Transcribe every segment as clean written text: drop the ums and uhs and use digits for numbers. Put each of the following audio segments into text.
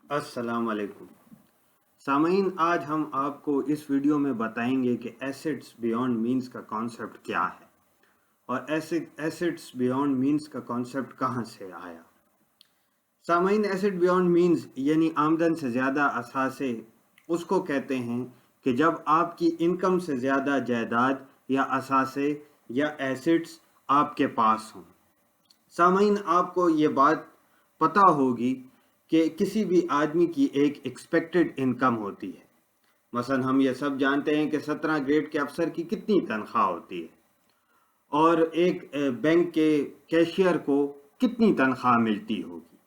अस्सलाम वालेकुम सामीन। आज हम आपको इस वीडियो में बताएंगे कि एसेट्स बियॉन्ड मीन्स का कॉन्सेप्ट क्या है और एसेट्स बियॉन्ड मीन्स का कॉन्सेप्ट कहाँ से आया। सामीन, एसेट बियॉन्ड मीन्स यानी आमदन से ज़्यादा असासे उसको कहते हैं कि जब आपकी इनकम से ज़्यादा जायदाद या असासे या एसेट्स आपके पास हों। सामीन, आपको ये बात पता होगी कि किसी भी आदमी की एक एक्सपेक्टेड इनकम होती है। मसलन हम ये सब जानते हैं कि 17 ग्रेड के अफसर की कितनी तनख्वाह होती है और एक बैंक के कैशियर को कितनी तनख्वाह मिलती होगी।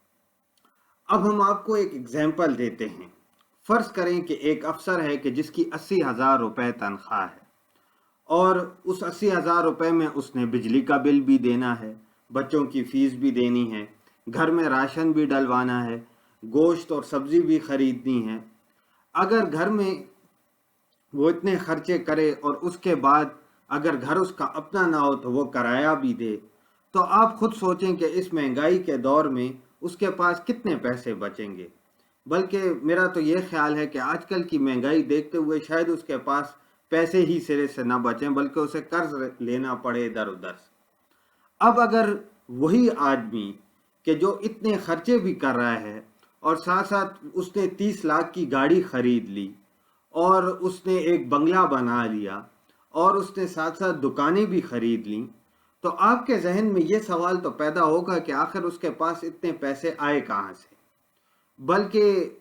अब हम आपको एक एग्जांपल देते हैं। फ़र्ज़ करें कि एक अफसर है कि जिसकी 80,000 रुपये तनख्वाह है और उस 80,000 रुपये में उसने बिजली का बिल भी देना है, बच्चों की फ़ीस भी देनी है, घर में राशन भी डलवाना है, गोश्त और सब्ज़ी भी ख़रीदनी है। अगर घर में वो इतने खर्चे करे और उसके बाद अगर घर उसका अपना ना हो तो वो किराया भी दे, तो आप खुद सोचें कि इस महंगाई के दौर में उसके पास कितने पैसे बचेंगे। बल्कि मेरा तो ये ख्याल है कि आजकल की महंगाई देखते हुए शायद उसके पास पैसे ही सिरे से ना बचें, बल्कि उसे कर्ज लेना पड़े इधर उधर से। अब अगर वही आदमी कि जो इतने खर्चे भी कर रहा है और साथ साथ उसने 30 लाख की गाड़ी खरीद ली और उसने एक बंगला बना लिया और उसने साथ साथ दुकानें भी खरीद ली, तो आपके जहन में ये सवाल तो पैदा होगा कि आखिर उसके पास इतने पैसे आए कहाँ से। बल्कि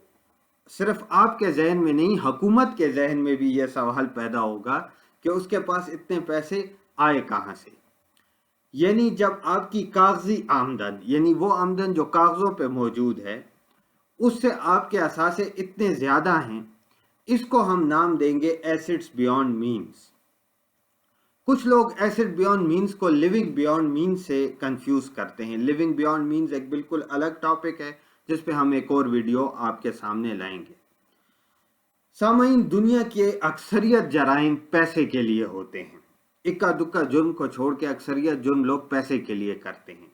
सिर्फ आपके जहन में नहीं, हुकूमत के जहन में भी यह सवाल पैदा होगा कि उसके पास इतने पैसे आए कहाँ से। यानी जब आपकी कागजी आमदन यानी वो आमदन जो कागजों पे मौजूद है उससे आपके असासे इतने ज़्यादा हैं, इसको हम नाम देंगे एसेट्स बियॉन्ड मीन्स। कुछ लोग एसेट बियॉन्ड मीन्स को लिविंग बियॉन्ड मीन्स से कंफ्यूज करते हैं। लिविंग बियॉन्ड मीन्स एक बिल्कुल अलग टॉपिक है जिस पे हम एक और वीडियो आपके सामने लाएंगे। सामाइन, दुनिया के अक्सरियत जराइम पैसे के लिए होते हैं। इक्का दुक्का जुर्म को छोड़ के अक्सरियत जुर्म लोग पैसे के लिए करते हैं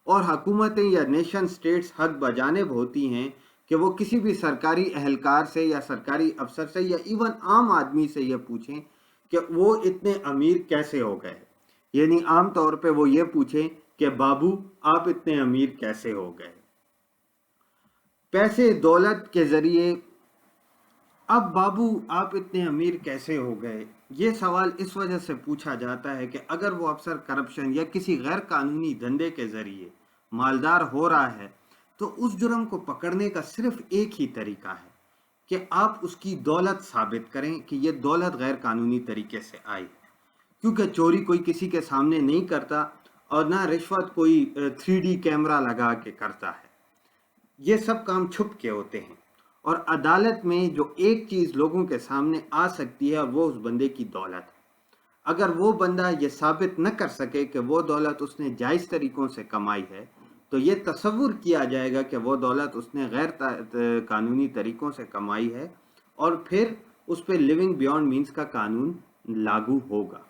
और हुकूमतें या नेशन स्टेट्स हद बजानिब होती हैं कि वो किसी भी सरकारी अहलकार से या सरकारी अफसर से या इवन आम आदमी से ये पूछें कि वो इतने अमीर कैसे हो गए। यानी आम तौर पे वो ये पूछें कि बाबू आप इतने अमीर कैसे हो गए। पैसे दौलत के जरिए अब बाबू आप इतने अमीर कैसे हो गए, ये सवाल इस वजह से पूछा जाता है कि अगर वो अफसर करप्शन या किसी गैर कानूनी धंधे के जरिए मालदार हो रहा है तो उस जुर्म को पकड़ने का सिर्फ एक ही तरीका है कि आप उसकी दौलत साबित करें कि ये दौलत गैर कानूनी तरीके से आई। क्योंकि चोरी कोई किसी के सामने नहीं करता और ना रिश्वत कोई 3D कैमरा लगा के करता है। ये सब काम छुप के होते हैं और अदालत में जो एक चीज़ लोगों के सामने आ सकती है वो उस बंदे की दौलत है। अगर वो बंदा ये साबित न कर सके कि वो दौलत उसने जायज़ तरीक़ों से कमाई है तो ये तसव्वुर किया जाएगा कि वो दौलत उसने गैर कानूनी तरीक़ों से कमाई है और फिर उस पर लिविंग बियॉन्ड मीन्स का कानून लागू होगा।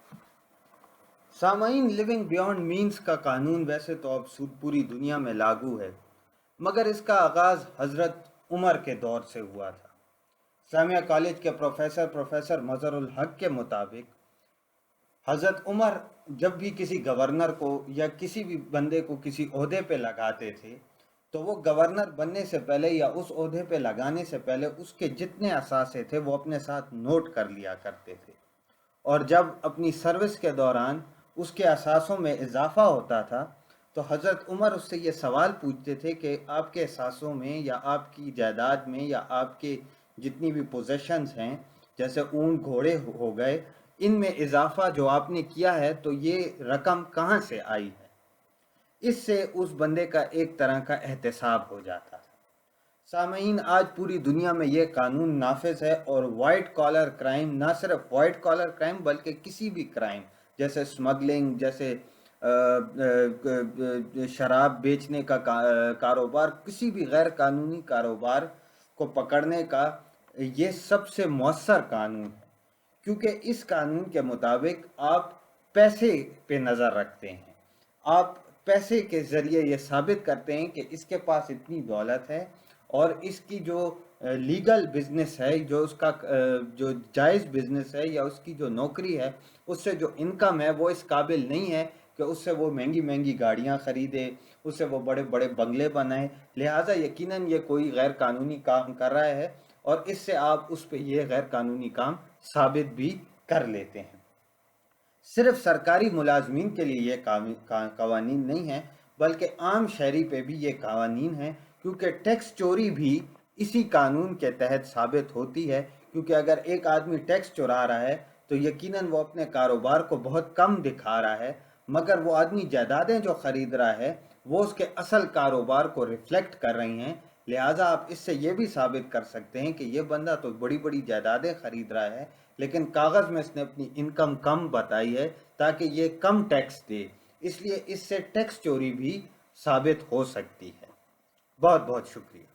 सामाइन, लिविंग बियॉन्ड मीन्स का कानून वैसे तो अब पूरी दुनिया में लागू है, मगर इसका आगाज़ हज़रत उमर के दौर से हुआ था। जामिया कॉलेज के प्रोफेसर मज़हरुल हक के मुताबिक हज़रत उमर जब भी किसी गवर्नर को या किसी भी बंदे को किसी ओहदे पे लगाते थे तो वो गवर्नर बनने से पहले या उस ओहदे पे लगाने से पहले उसके जितने असासे थे वो अपने साथ नोट कर लिया करते थे और जब अपनी सर्विस के दौरान उसके असासों में इजाफा होता था तो हज़रत उमर उससे ये सवाल पूछते थे कि आपके एहसासों में या आपकी जायदाद में या आपके जितनी भी पोजेशंस हैं जैसे ऊंट घोड़े हो गए, इनमें इजाफा जो आपने किया है तो ये रकम कहाँ से आई है। इससे उस बंदे का एक तरह का एहतसाब हो जाता था। सामीन, आज पूरी दुनिया में ये कानून नाफिज है और वाइट कॉलर क्राइम, ना सिर्फ वाइट कॉलर क्राइम बल्कि किसी भी क्राइम जैसे स्मगलिंग, जैसे शराब बेचने का कारोबार, किसी भी गैर कानूनी कारोबार को पकड़ने का ये सबसे मौसर कानून है। क्योंकि इस कानून के मुताबिक आप पैसे पे नज़र रखते हैं, आप पैसे के ज़रिए ये साबित करते हैं कि इसके पास इतनी दौलत है اور اس کی جو لیگل بزنس ہے، جو اس کا جو جائز بزنس ہے یا اس کی جو نوکری ہے، اس سے جو انکم ہے وہ اس قابل نہیں ہے کہ اس سے وہ مہنگی مہنگی گاڑیاں خریدے، اس سے وہ بڑے بڑے بنگلے بنائے. لہٰذا یقیناً یہ کوئی غیر قانونی کام کر رہا ہے، اور اس سے آپ اس پہ یہ غیر قانونی کام ثابت بھی کر لیتے ہیں. صرف سرکاری ملازمین کے لیے یہ قوانین نہیں ہیں، بلکہ عام شہری پہ بھی یہ قوانین ہیں، کیونکہ ٹیکس چوری بھی اسی قانون کے تحت ثابت ہوتی ہے. کیونکہ اگر ایک آدمی ٹیکس چورا رہا ہے تو یقیناً وہ اپنے کاروبار کو بہت کم دکھا رہا ہے، مگر وہ آدمی جائیدادیں جو خرید رہا ہے وہ اس کے اصل کاروبار کو ریفلیکٹ کر رہی ہیں. لہٰذا آپ اس سے یہ بھی ثابت کر سکتے ہیں کہ یہ بندہ تو بڑی بڑی جائیدادیں خرید رہا ہے، لیکن کاغذ میں اس نے اپنی انکم کم بتائی ہے تاکہ یہ کم ٹیکس دے، اس لیے اس سے ٹیکس چوری بھی ثابت ہو سکتی ہے. بہت بہت شکریہ.